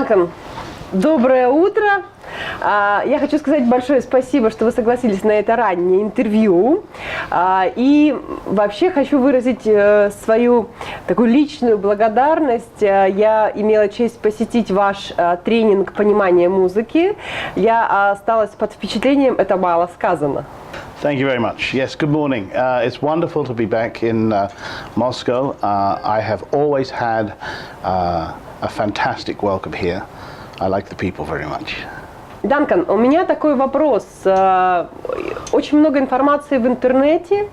Данкан, доброе утро. Я хочу сказать большое спасибо, что вы согласились на это раннее интервью. И вообще хочу выразить свою такую личную благодарность. Я имела честь посетить ваш тренинг понимания музыки. Я осталась под впечатлением, это мало сказано. Thank you very much. Yes, good morning. It's wonderful to be back in Moscow. I have always had a fantastic welcome here. I like the people very much. Данкан, у меня такой вопрос. Очень много информации в интернете,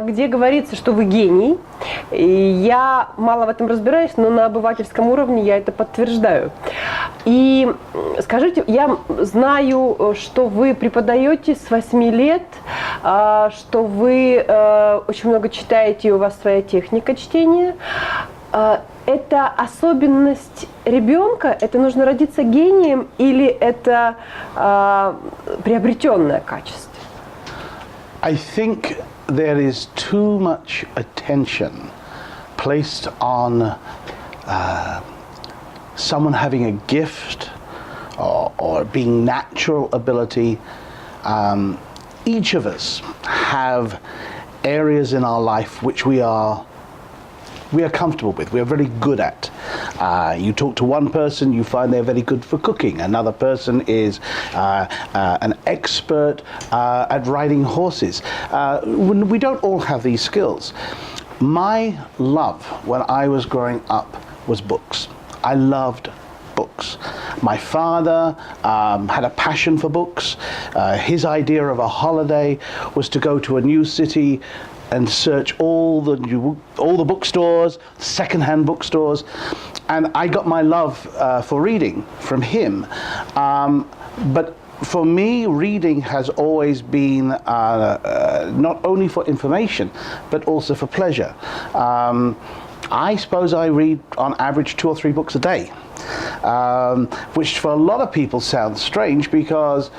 где говорится, что вы гений. И я мало в этом разбираюсь, но на обывательском уровне я это подтверждаю. И скажите, я знаю, что вы преподаете с 8 лет, что вы очень много читаете, и у вас своя техника чтения. Это особенность ребенка? Это нужно родиться гением или это приобретенное качество? I think there is too much attention placed on someone having a gift or being natural ability. Each of us have areas in our life which we are comfortable with, we are very good at. You talk to one person, you find they're very good for cooking. Another person is an expert at riding horses. We don't all have these skills. My love when I was growing up was books. I loved books. My father had a passion for books. His idea of a holiday was to go to a new city and search all the bookstores, second-hand bookstores, and I got my love for reading from him. But for me, reading has always been not only for information, but also for pleasure. I suppose I read on average 2 or 3 books a day. Which for a lot of people sounds strange because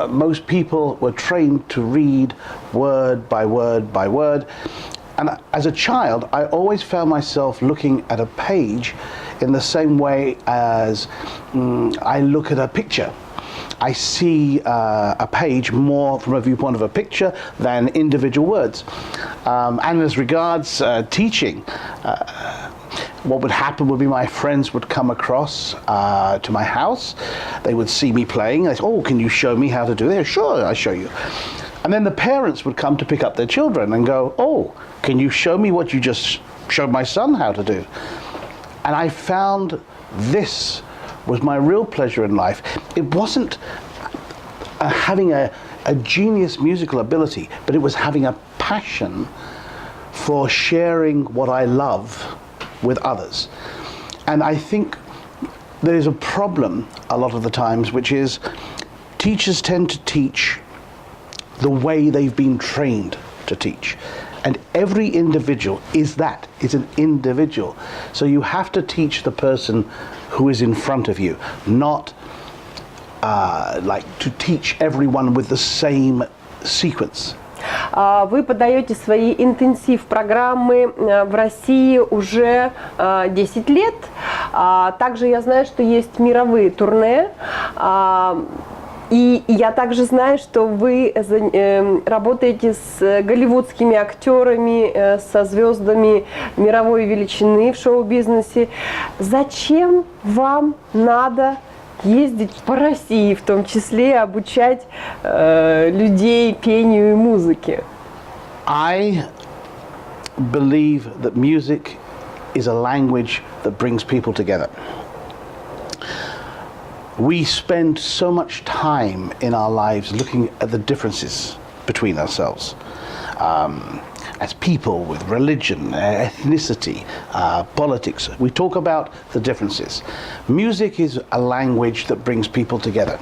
most people were trained to read word by word by word. And as a child, I always found myself looking at a page in the same way as I look at a picture. I see a page more from a viewpoint of a picture than individual words. And as regards teaching, what would happen would be my friends would come across to my house. They would see me playing. They say, "Oh, can you show me how to do this?" "Sure, I'll show you." And then the parents would come to pick up their children and go, "Oh, can you show me what you just showed my son how to do?" And I found this was my real pleasure in life. It wasn't having a genius musical ability, but it was having a passion for sharing what I love with others. And I think there is a problem a lot of the times, which is teachers tend to teach the way they've been trained to teach. And every individual is an individual. So you have to teach the person who is in front of you, not like to teach everyone with the same sequence. Вы подаете свои интенсив-программы в России уже 10 лет. Также я знаю, что есть мировые турне. И я также знаю, что вы работаете с голливудскими актерами, со звездами мировой величины в шоу-бизнесе. Зачем вам надо ездить по России, в том числе обучать людей пению и музыке? I believe that music is a language that brings people together. We spend so much time in our lives looking at the differences between ourselves. As people with religion, ethnicity, politics, we talk about the differences. Music is a language that brings people together.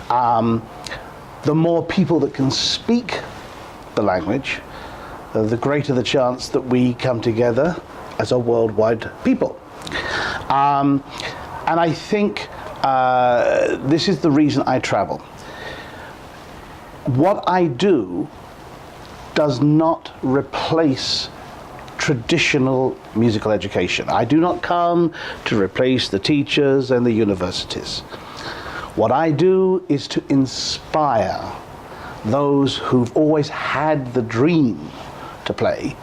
The more people that can speak the language, the greater the chance that we come together as a worldwide people. And I think this is the reason I travel. What I do does not replace traditional musical education. I do not come to replace the teachers and the universities. What I do is to inspire those who've always had the dream to play,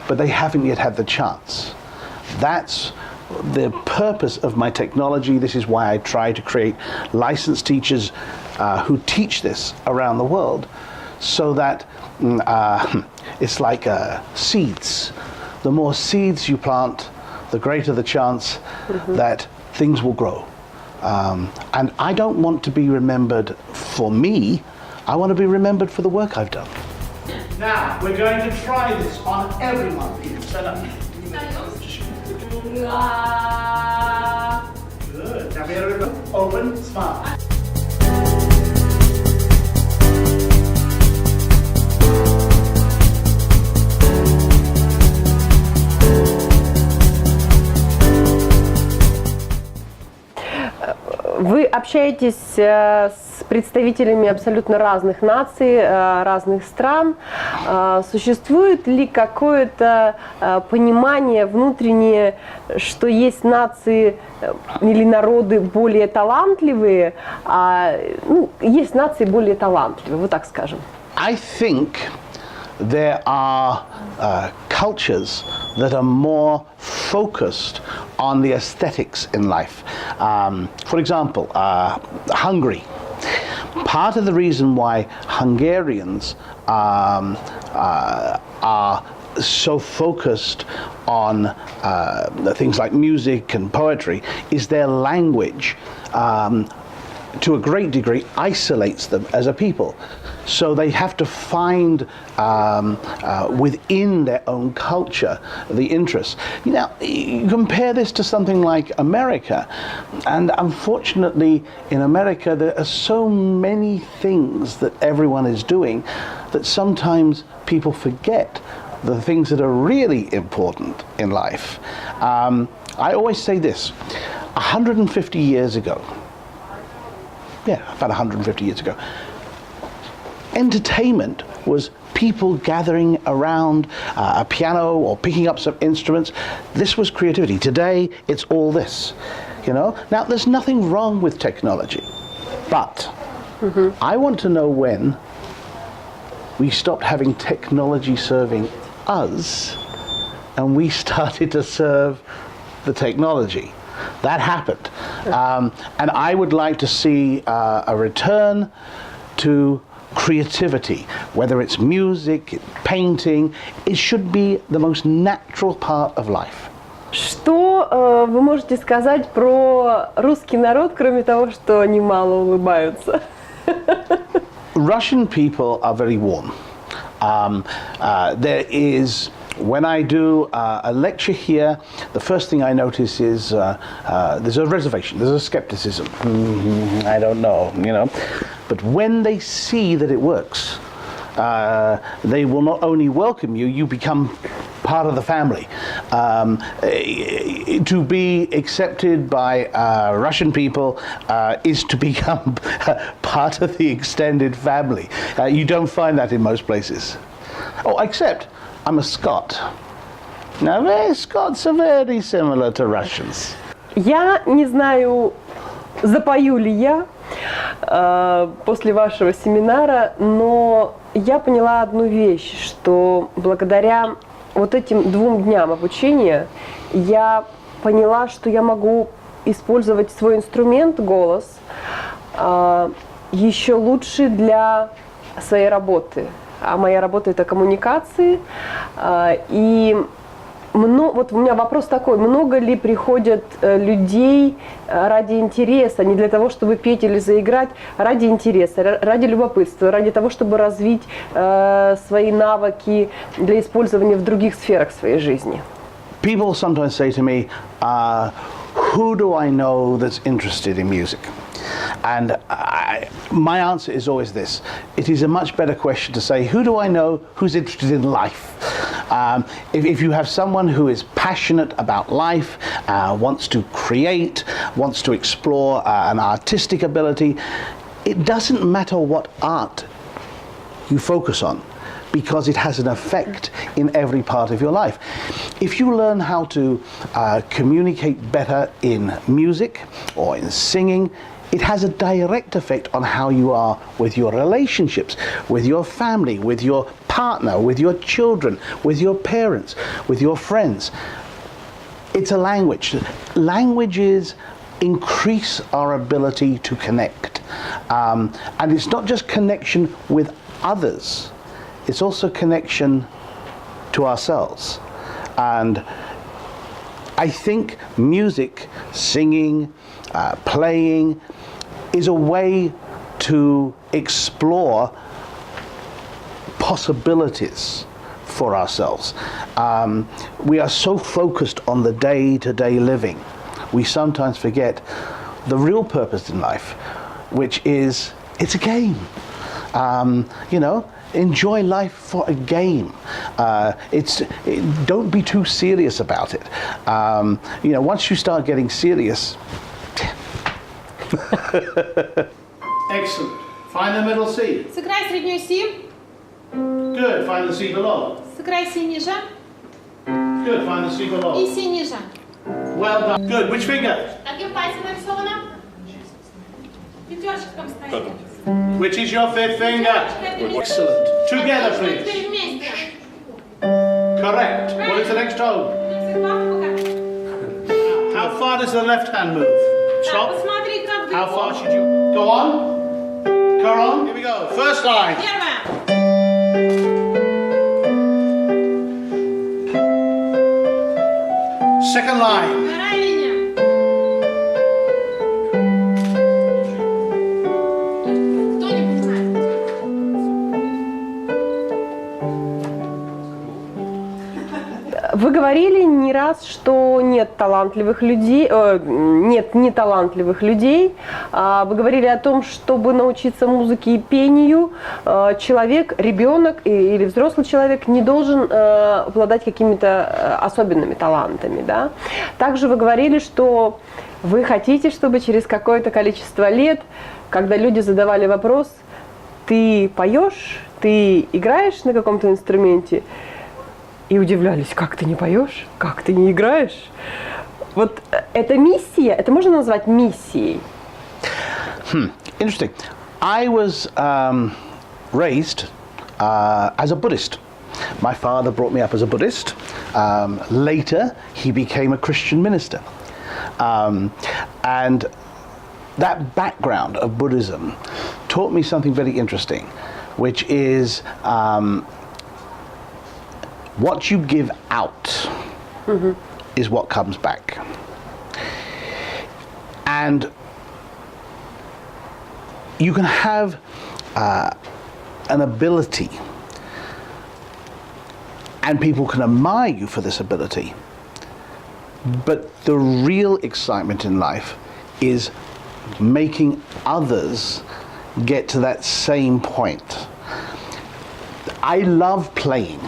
but they haven't yet had the chance. That's the purpose of my technology. This is why I try to create licensed teachers who teach this around the world, so that it's like seeds. The more seeds you plant, the greater the chance that things will grow. And I don't want to be remembered for me. I want to be remembered for the work I've done. Now, we're going to try this on everyone. Set up. Good. Now, here we go. Open, smile. Вы общаетесь с представителями абсолютно разных наций, разных стран. Существует ли какое-то понимание внутреннее, что есть нации или народы более талантливые, а есть нации более талантливые, вот так скажем? I think there are cultures that are more focused on the aesthetics in life. For example, Hungary. Part of the reason why Hungarians are so focused on things like music and poetry is their language. To a great degree, isolates them as a people. So they have to find within their own culture the interests. Now, you compare this to something like America, and unfortunately in America there are so many things that everyone is doing that sometimes people forget the things that are really important in life. I always say this, 150 years ago, about 150 years ago, entertainment was people gathering around a piano or picking up some instruments. This was creativity. Today, it's all this, Now, there's nothing wrong with technology, but I want to know when we stopped having technology serving us and we started to serve the technology. That happened. And I would like to see a return to creativity, whether it's music, painting. It should be the most natural part of life. Что вы можете сказать про русский народ, кроме того, что они мало улыбаются? Russian people are very warm. There is, when I do a lecture here, the first thing I notice is there's a reservation, there's a skepticism. I don't know, But when they see that it works, they will not only welcome you, you become part of the family. To be accepted by Russian people is to become part of the extended family. You don't find that in most places. Oh, except I'm a Scot. Now, Scots are very similar to Russians. Я не знаю, запою ли я после вашего семинара, но я поняла одну вещь, что благодаря вот этим 2 дням обучения я поняла, что я могу использовать свой инструмент, голос, еще лучше для своей работы. А моя работа – это коммуникации. И вот у меня вопрос такой, много ли приходят людей ради интереса, не для того, чтобы петь или заиграть, ради интереса, ради любопытства, ради того, чтобы развить свои навыки для использования в других сферах своей жизни? People sometimes say to me, who do I know that's interested in music? And my answer is always this. It is a much better question to say, who do I know who's interested in life? If you have someone who is passionate about life, wants to create, wants to explore an artistic ability, it doesn't matter what art you focus on. because it has an effect in every part of your life. If you learn how to communicate better in music or in singing, it has a direct effect on how you are with your relationships, with your family, with your partner, with your children, with your parents, with your friends. It's a language. Languages increase our ability to connect. And it's not just connection with others, it's also connection to ourselves. And I think music, singing, playing is a way to explore possibilities for ourselves. We are so focused on the day-to-day living, we sometimes forget the real purpose in life, which is, it's a game. You know, enjoy life for a game. Don't be too serious about it. You know, once you start getting serious. Excellent. Find the middle C. Сыграй среднюю C. Good. Find the C below. Сыграй C ниже. Good. Find the C below. И C ниже. Well done. Good. Which finger? Каким пальцем нарисовано? Пятерочка там стоит. Which is your fifth finger? Excellent. Together, please. Теперь вместе. Correct. What is the next tone? How far does the left hand move? Stop. Посмотри, как How far should you go on? Go on. Here we go. First line. Первое. Second line. Вторая линия. Кто-нибудь знает? Вы говорили не раз, что нет талантливых людей, нет неталантливых людей. Вы говорили о том, чтобы научиться музыке и пению, человек, ребенок или взрослый человек не должен обладать какими-то особенными талантами. Да? Также вы говорили, что вы хотите, чтобы через какое-то количество лет, когда люди задавали вопрос, ты поешь, ты играешь на каком-то инструменте, и удивлялись, как ты не поешь, как ты не играешь. Вот это миссия, это можно назвать миссией? Interesting. I was raised as a Buddhist. My father brought me up as a Buddhist. Later, he became a Christian minister. And that background of Buddhism taught me something very interesting, which is what you give out is what comes back. And you can have an ability, and people can admire you for this ability, but the real excitement in life is making others get to that same point. I love playing.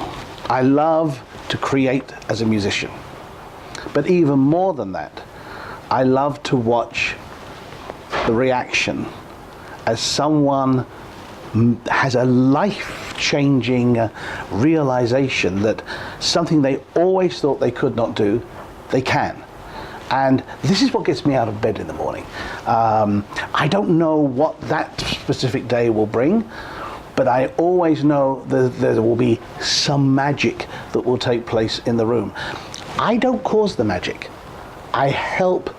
I love to create as a musician. But even more than that, I love to watch the reaction as someone has a life-changing realization that something they always thought they could not do, they can. And this is what gets me out of bed in the morning. I don't know what that specific day will bring, but I always know that there will be some magic that will take place in the room. I don't cause the magic. I help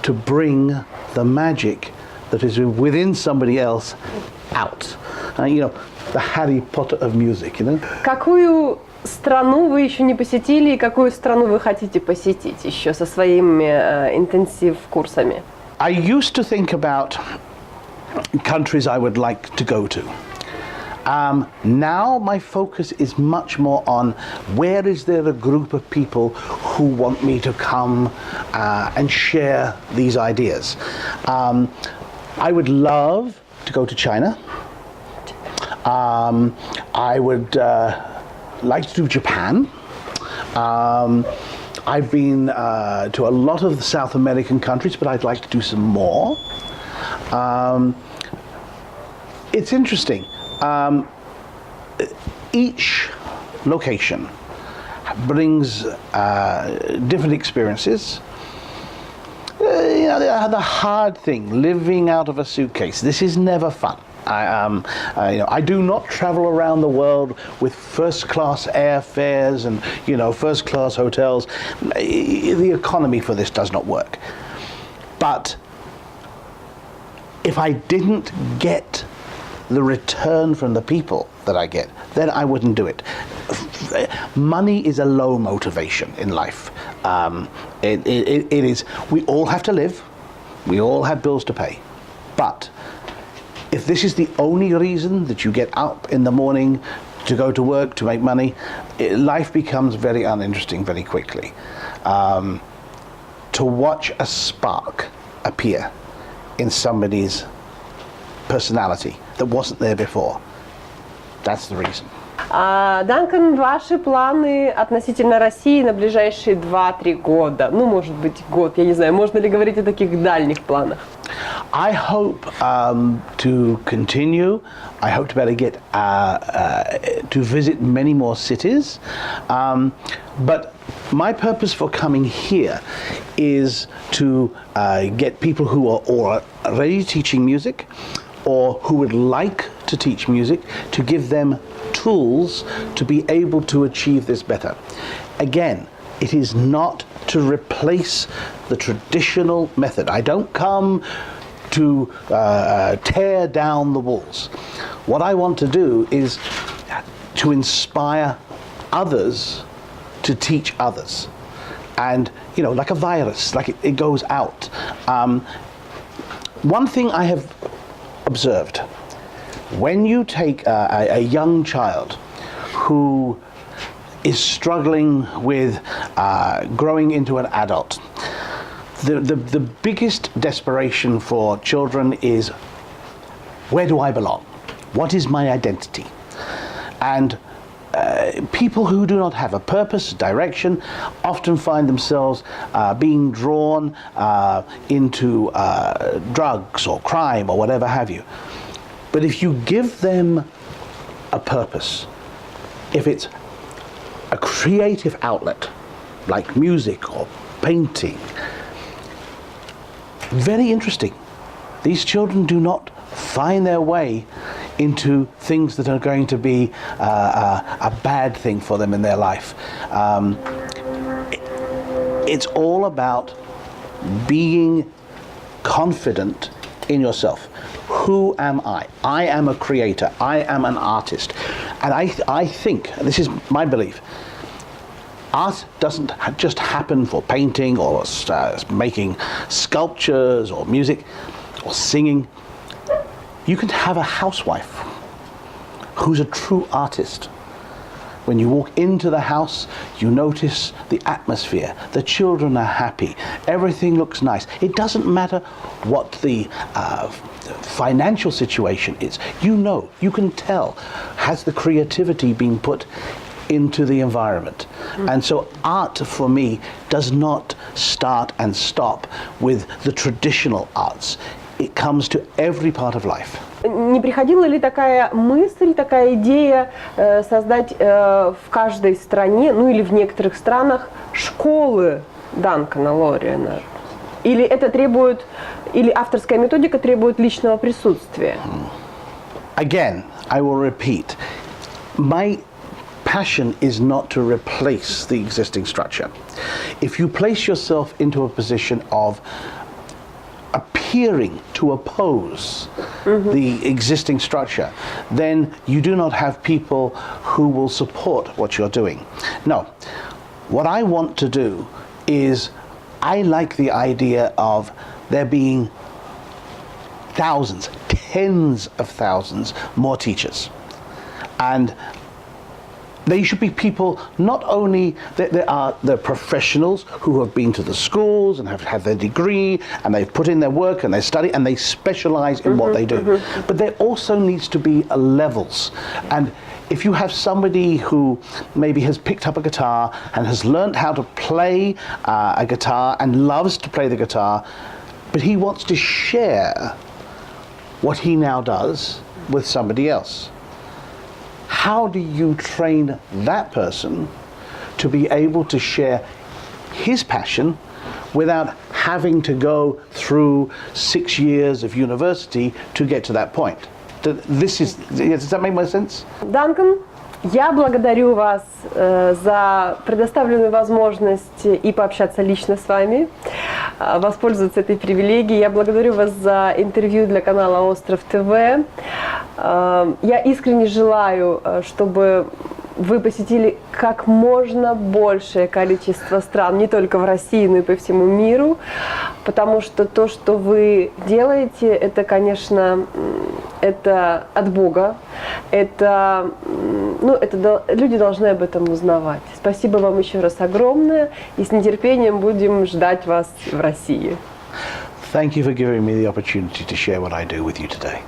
to bring the magic that is within somebody else out. You know, the Harry Potter of music, you know? Какую страну вы еще не посетили и какую страну вы хотите посетить еще со своими интенсив-курсами? I used to think about countries I would like to go to. Now my focus is much more on where is there a group of people who want me to come and share these ideas. I would love to go to China. I would like to do Japan. I've been to a lot of the South American countries, but I'd like to do some more. It's interesting. each location brings different experiences. You know, the hard thing, living out of a suitcase. This is never fun. I do not travel around the world with first-class airfares and, first-class hotels. The economy for this does not work. But if I didn't get the return from the people that I get, then I wouldn't do it. Money is a low motivation in life. It is, we all have to live, we all have bills to pay, but if this is the only reason that you get up in the morning to go to work, to make money, life becomes very uninteresting very quickly. To watch a spark appear in somebody's personality that wasn't there before, that's the reason. Данкан, ваши планы относительно России на ближайшие 2-3 года? Ну, может быть, год, я не знаю. Можно ли говорить о таких дальних планах? I hope to continue. I hope to be able to get to visit many more cities. But my purpose for coming here is to get people who are already teaching music or who would like to teach music, to give them tools to be able to achieve this better. Again, it is not to replace the traditional method. I don't come to tear down the walls. What I want to do is to inspire others to teach others. And, like a virus, like it goes out. One thing I have observed, when you take a young child who is struggling with growing into an adult, the biggest desperation for children is, where do I belong? What is my identity? And people who do not have a purpose, direction, often find themselves being drawn into drugs or crime or whatever have you. But if you give them a purpose, if it's a creative outlet like music or painting, very interesting. These children do not find their way into things that are going to be a bad thing for them in their life. It's all about being confident in yourself. Who am I? I am a creator. I am an artist. And I think, this is my belief, art doesn't just happen for painting or making sculptures or music or singing. You can have a housewife who's a true artist. When you walk into the house, you notice the atmosphere. The children are happy. Everything looks nice. It doesn't matter what the financial situation is. You can tell, has the creativity been put into the environment? And so art for me does not start and stop with the traditional arts. It comes to every part of life. Не приходила ли такая мысль, такая идея создать в каждой стране, ну или в некоторых странах, школы Данкана Лориена? Или это требует, или авторская методика требует личного присутствия? Again, I will repeat. My passion is not to replace the existing structure. If you place yourself into a position of appearing to oppose the existing structure, then you do not have people who will support what you're doing. No, what I want to do is, I like the idea of there being thousands, tens of thousands more teachers. And they should be people, not only, there are the professionals who have been to the schools and have had their degree and they've put in their work and they study and they specialize in what they do. But there also needs to be levels. And if you have somebody who maybe has picked up a guitar and has learned how to play a guitar and loves to play the guitar, but he wants to share what he now does with somebody else, how do you train that person to be able to share his passion without having to go through 6 years of university to get to that point? Does that make more sense? Данкан, я благодарю вас за предоставленную возможность и пообщаться лично с вами, воспользоваться этой привилегией. Я благодарю вас за интервью для канала Ostrov TV. Я искренне желаю, чтобы вы посетили как можно большее количество стран, не только в России, но и по всему миру, потому что то, что вы делаете, это, конечно, это от Бога, это люди должны об этом узнавать. Спасибо вам еще раз огромное, и с нетерпением будем ждать вас в России. Thank you for giving me the opportunity to share what I do with you today.